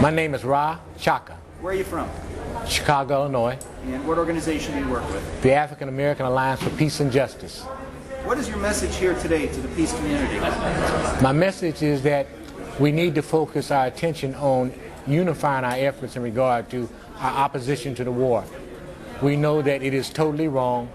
My name is Ra Chaka, Where are you from? Chicago, Illinois, And what organization do you work with? the African American Alliance for Peace and Justice. What is your message here today to the peace community? My message is that we need to focus our attention on unifying our efforts in regard to our opposition to the war. We know that it is totally wrong.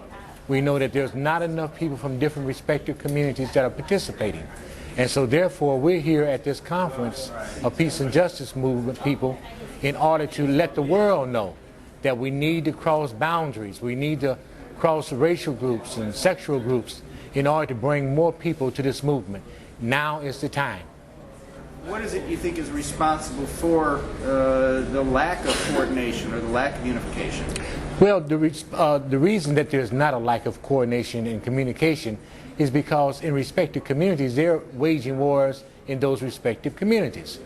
We know that there's not enough people from different respective communities that are participating. And so therefore we're here at this conference of peace and justice movement people in order to let the world know that we need to cross boundaries. We need to cross racial groups and sexual groups in order to bring more people to this movement. Now is the time. What is it you think is responsible for the lack of coordination or the lack of unification? Well, the reason that there's not a lack of coordination and communication is because in respective communities, they're waging wars in those respective communities.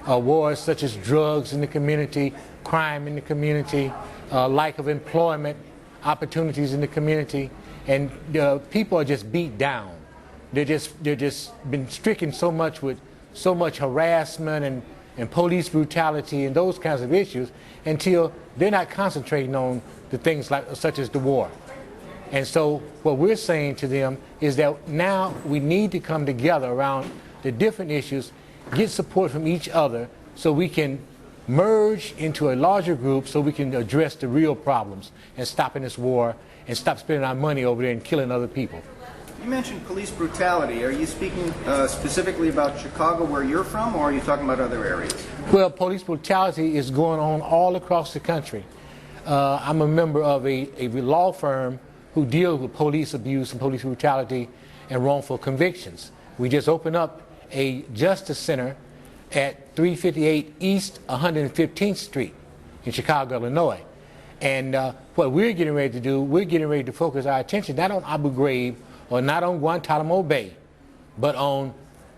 Wars such as drugs in the community, crime in the community, lack of employment opportunities in the community, and people are just beat down. They're just been stricken so much with so much harassment and police brutality and those kinds of issues until they're not concentrating on the things such as the war. And so what we're saying to them is that now we need to come together around the different issues, get support from each other so we can merge into a larger group so we can address the real problems and stopping this war and stop spending our money over there and killing other people. You mentioned police brutality. Are you speaking specifically about Chicago, where you're from, or are you talking about other areas? Well, police brutality is going on all across the country. I'm a member of a law firm who deals with police abuse and police brutality and wrongful convictions. We just opened up a justice center at 358 East 115th Street in Chicago, Illinois. And what we're getting ready to do, we're getting ready to focus our attention not on Abu Ghraib or not on Guantanamo Bay, but on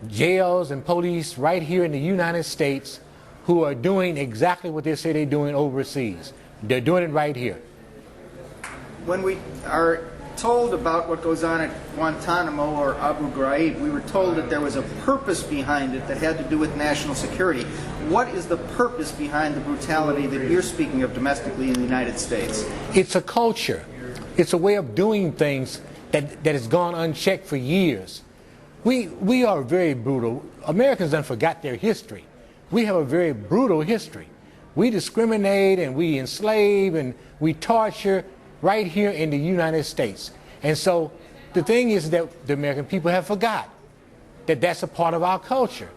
jails and police right here in the United States who are doing exactly what they say they're doing overseas. They're doing it right here. When we are told about what goes on at Guantanamo or Abu Ghraib, we were told that there was a purpose behind it that had to do with national security. What is the purpose behind the brutality that you're speaking of domestically in the United States? It's a culture. It's a way of doing things that has gone unchecked for years. We are very brutal. Americans don't forgot their history. We have a very brutal history. We discriminate and we enslave and we torture right here in the United States. And so the thing is that the American people have forgot that that's a part of our culture.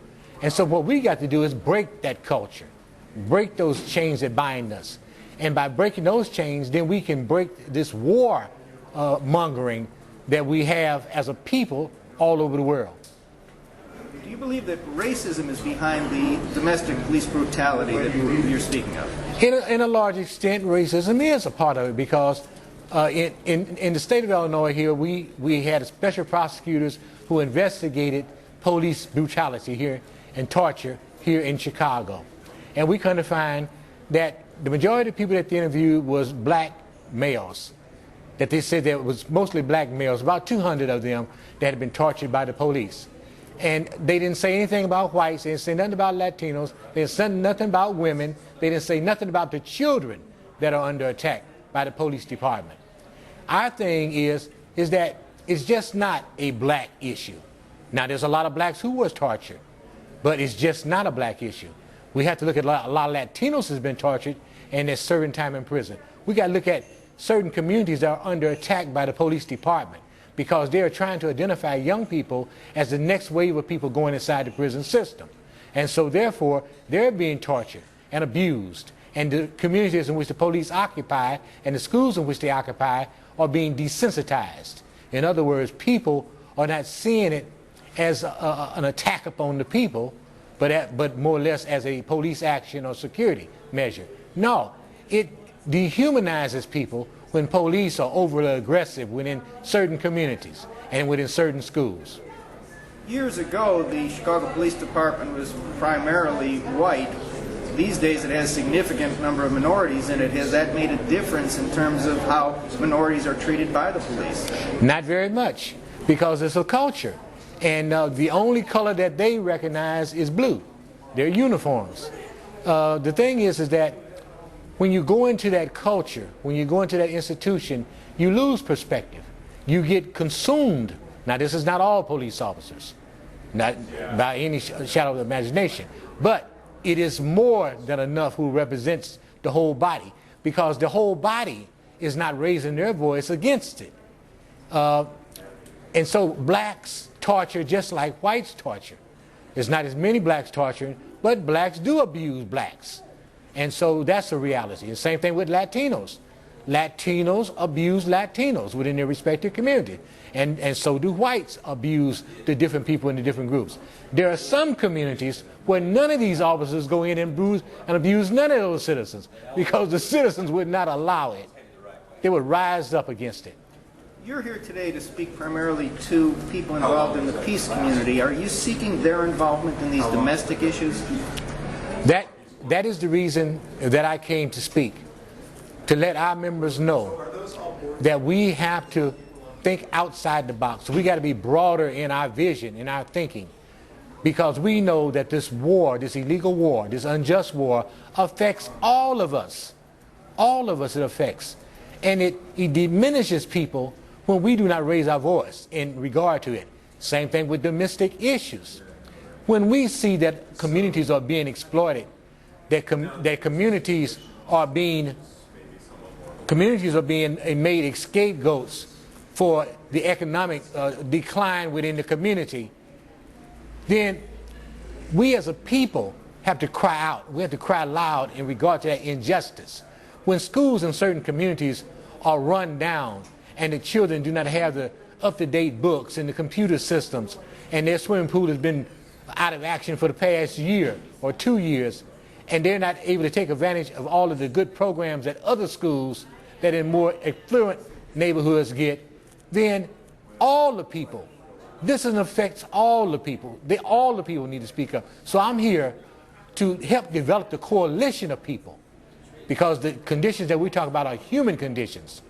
And so what we got to do is break that culture, break those chains that bind us. And by breaking those chains, then we can break this war mongering that we have as a people all over the world. Do you believe that racism is behind the domestic police brutality that you're speaking of? In a large extent, racism is a part of it because in the state of Illinois here, we had special prosecutors who investigated police brutality here and torture here in Chicago. And we come to find that the majority of the people that they interviewed was black males. That they said there was mostly black males, about 200 of them that had been tortured by the police. And they didn't say anything about whites, they didn't say nothing about Latinos, they didn't say nothing about women, they didn't say nothing about the children that are under attack by the police department. Our thing is that it's just not a black issue. Now there's a lot of blacks who was tortured, but it's just not a black issue. We have to look at a lot of Latinos has been tortured and they're serving time in prison. We got to look at certain communities that are under attack by the police department because they are trying to identify young people as the next wave of people going inside the prison system. And so therefore, they're being tortured and abused. And the communities in which the police occupy and the schools in which they occupy are being desensitized. In other words, people are not seeing it as an attack upon the people, but more or less as a police action or security measure. No, it dehumanizes people when police are overly aggressive within certain communities and within certain schools. Years ago, the Chicago Police Department was primarily white. These days it has a significant number of minorities in it. Has that made a difference in terms of how minorities are treated by the police? Not very much, because it's a culture. And the only color that they recognize is blue, their uniforms. The thing is that when you go into that culture, when you go into that institution, you lose perspective. You get consumed. Now, this is not all police officers, not by any shadow of imagination, but it is more than enough who represents the whole body, because the whole body is not raising their voice against it. And so blacks torture just like whites torture. There's not as many blacks torturing, but blacks do abuse blacks. And so that's a reality. The same thing with Latinos. Latinos abuse Latinos within their respective community. And so do whites abuse the different people in the different groups. There are some communities where none of these officers go in and abuse none of those citizens, because the citizens would not allow it. They would rise up against it. You're here today to speak primarily to people involved in the peace community. Are you seeking their involvement in these domestic issues? That is the reason that I came to speak, to let our members know that we have to think outside the box. We got to be broader in our vision, in our thinking, because we know that this war, this illegal war, this unjust war affects all of us. All of us it affects. And it diminishes people when we do not raise our voice in regard to it. Same thing with domestic issues. When we see that communities are being exploited, that communities are being made scapegoats for the economic decline within the community, then we as a people have to cry out. We have to cry loud in regard to that injustice. When schools in certain communities are run down and the children do not have the up-to-date books and the computer systems, and their swimming pool has been out of action for the past year or 2 years, and they're not able to take advantage of all of the good programs that other schools that in more affluent neighborhoods get, then all the people, this affects all the people. All the people need to speak up. So I'm here to help develop the coalition of people, because the conditions that we talk about are human conditions.